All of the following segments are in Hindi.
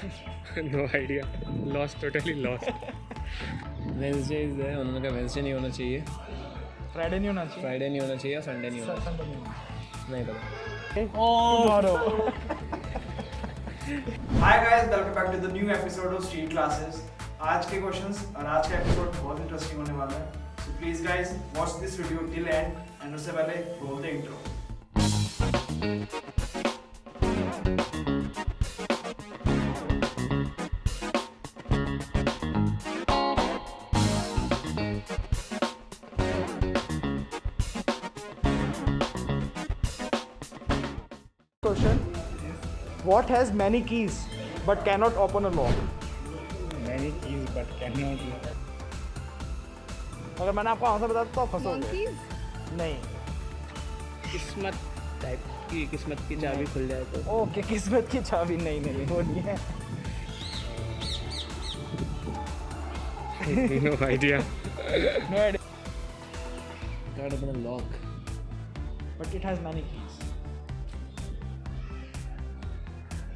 No idea, lost, totally lost. Wednesday is है, उन्होंने कहा वेंसडे नहीं होना चाहिए, फ्राइडे नहीं होना चाहिए, फ्राइडे नहीं होना चाहिए, संडे नहीं होना संडे नहीं होना चाहिए, नहीं पता। Tomorrow. Hi guys, welcome back to the new episode of street classes. आज के क्वेश्चंस और आज का एपिसोड बहुत इंटरेस्टिंग होने वाला है, so please guys watch this video till end, and उससे पहले roll the intro. Question: What has many keys but cannot open a lock? Many keys but cannot. अगर मैंने आपको आंसर बता दिया तो आप फंसोगे। Monkeys? नहीं। किस्मत टाइप की, किस्मत की चाबी खुल जाए तो। ओके, किस्मत की चाबी नहीं वो नहीं है। No idea. No idea. Can't open a lock. But it has many keys.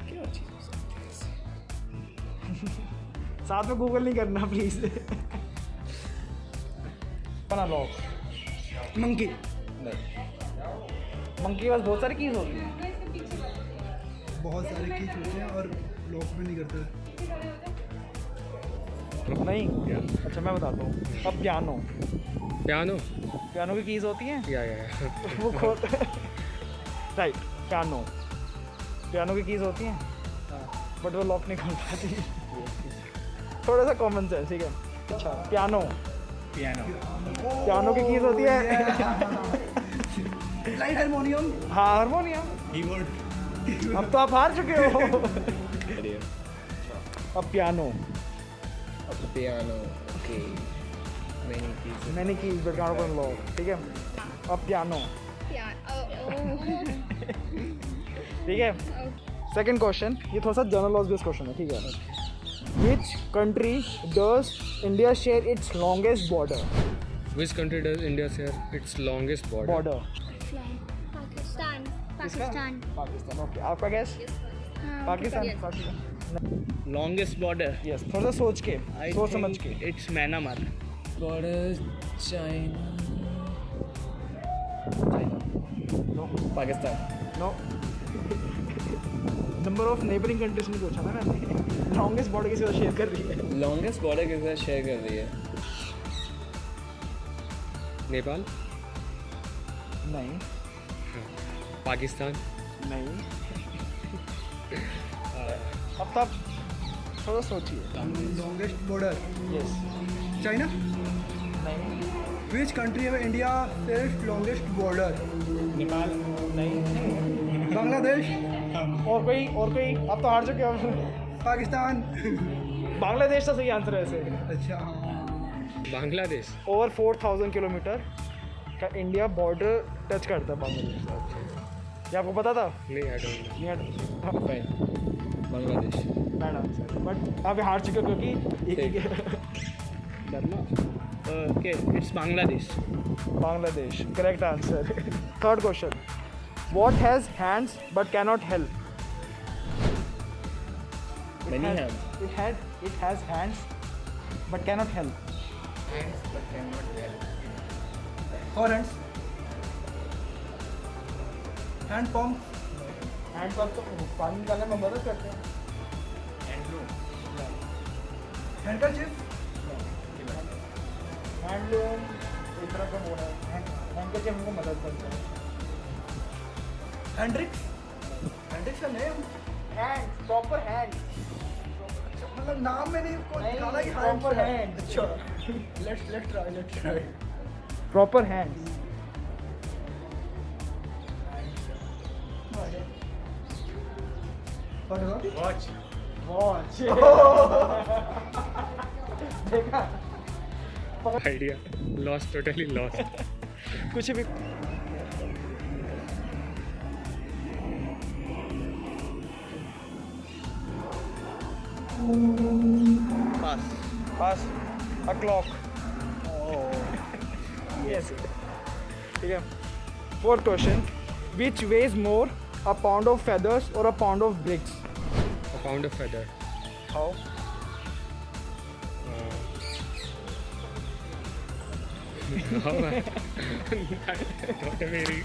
क्या चीज़ हो सकती है ऐसी? साथ में गूगल नहीं करना प्लीज। अपना लॉक। मंकी। मंकी के पास बहुत सारी कीज होती हैं। बहुत सारे कीज होते हैं और लॉक भी नहीं करते। नहीं क्या? अच्छा मैं बताता हूँ। अब पियानो पियानो? पियानो की कीज होती हैं, या वो खोल। राइट, पियानो की कीज होती हैं बट वो लॉक नहीं खोल पाती। थोड़ा सा कॉमन सेंस, ठीक है। अच्छा, पियानो की कीज होती है। Light harmonium. हाँ, हारमोनियम। कीबोर्ड। अब तो आप हार चुके हो। अब पियानो। ओके। मैंने keys but count on lock, ठीक है। अब पियानो, Yeah. ठीक है। सेकंड क्वेश्चन, ये थोड़ा सा जनरल लॉज बेस्ड क्वेश्चन है, ठीक है। Which country does India share its longest border? Which country does India share its longest border? Pakistan. Pakistan. Pakistan. Okay, आपका guess? Pakistan. Longest border? Yes, थोड़ा सा सोच के, सोच समझ के। It's Myanmar. Border China. No, Pakistan. No. Number of neighbouring countries ने पूछा ना मैंने। लॉन्गेस्ट बॉर्डर किसी को शेयर कर रही है। Longest border किसके साथ शेयर कर रही है? नेपाल? नहीं, पाकिस्तान? नहीं। अब तब थोड़ा सोचिए। Longest border. यस। चाइना। नहीं, विच कंट्री है India its longest border? Nepal. नहीं। बांग्लादेश। और कोई आप तो हार चुके हो। पाकिस्तान। बांग्लादेश तो सही आंसर है ऐसे। अच्छा। बांग्लादेश? ओवर 4000 किलोमीटर का इंडिया बॉर्डर टच करता है बांग्लादेश से। ये आपको पता था? नहीं, आई डोंट नो। नहीं, fine, Bangladesh. Bad answer, but आप हार चुके हो क्योंकि एक okay, it's Bangladesh. Bangladesh correct answer. Third question, what has hands but cannot help? Many hands. It has hands but cannot help. और hands. Hand pump. Hand pump तो पानी निकालने में मदद करते हैं। हैंडकरचिप। हैंडलूम एक तरह का वो है, हैंडकरचिप हमको मदद करता है। हैंड्रिक्स का नेम। Hand, proper hand. मतलब नाम में नहीं कोई नहीं, निकाला कि proper hand। hand। अच्छा। Let's try. Proper hand. Watch. देखा, आइडिया लॉस्ट, टोटली लॉस्ट। कुछ भी। Pass a clock. यस, ठीक है। Fourth question, which weighs more, a pound of feathers और a pound of bricks? A pound of feather. How? How? Not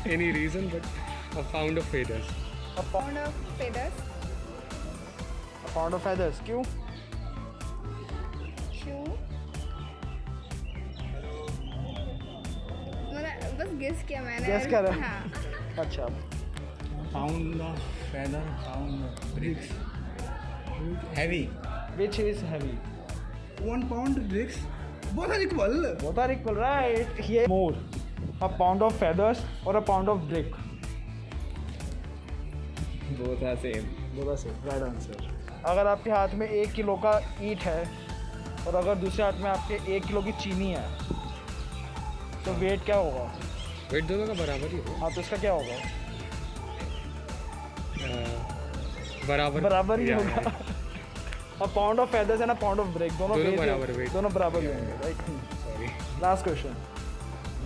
any reason, but a pound of feathers. A pound of feathers. of feathers. क्यों? क्यों? मतलब बस गेस किया मैंने. Guess कर रहा है? हाँ. अच्छा. Pound of feather, pound of bricks. Heavy. Which is heavy? 1 pound bricks. Both are equal. Both are equal, right? Here more. A pound of feathers or a pound of brick. Both are same. Both are same. Right answer. अगर आपके हाथ में 1 किलो का ईंट है और अगर दूसरे हाथ में आपके 1 किलो की चीनी है तो वेट क्या होगा? वेट दोनों का बराबर ही हाँ तो इसका क्या होगा? होगा. बराबर ही होगा. A pound of feathers and a pound of brick दोनों weight बराबर weight. दोनों बराबर ही होंगे, right? Sorry. Last question.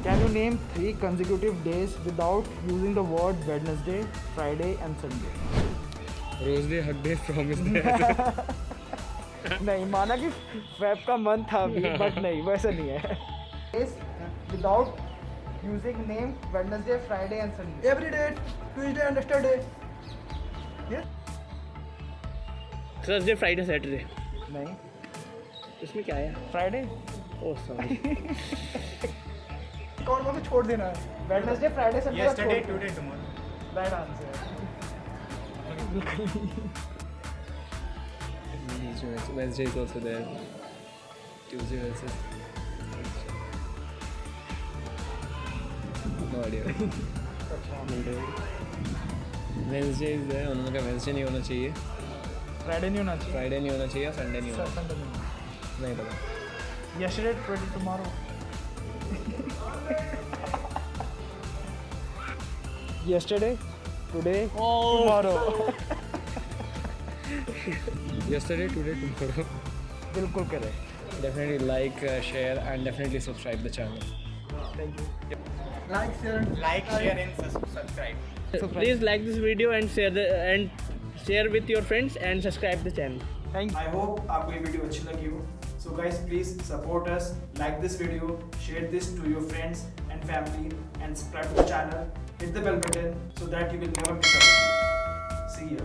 Can you name 3 consecutive days without using the word Wednesday, Friday and Sunday? Rose day, hug day, promise day. नहीं माना कि फेब का मंथ था अभी बट नहीं वैसा नहीं है. Days without using name Wednesday, Friday and Sunday. Every day, Tuesday and yesterday. Thursday Friday Saturday. नहीं. इसमें क्या है? Friday. Oh sorry. कौन से छोड़ देना है? Wednesday, Friday, Sunday. Yesterday, today, tomorrow. Right answer. Wednesday is also there. Tuesday versus. No idea. Wednesday is there. उन्होंने कहा Wednesday नहीं होना चाहिए. Friday नहीं होना चाहिए. Friday नहीं होना चाहिए. Sunday नहीं होना Sunday नहीं. नहीं पता. Yesterday, today, tomorrow. Yesterday, today, tomorrow. Yesterday, today, tomorrow. बिल्कुल करें. Definitely like, share, and definitely subscribe the channel. Thank you. Like, share. and subscribe. Please like this video and share with your friends and subscribe the channel. Thank you. I hope आपको ये वीडियो अच्छी लगी हो. So guys, please support us, like this video, share this to your friends and family, and subscribe to the channel. Hit the bell button so that you will never miss a video. See ya.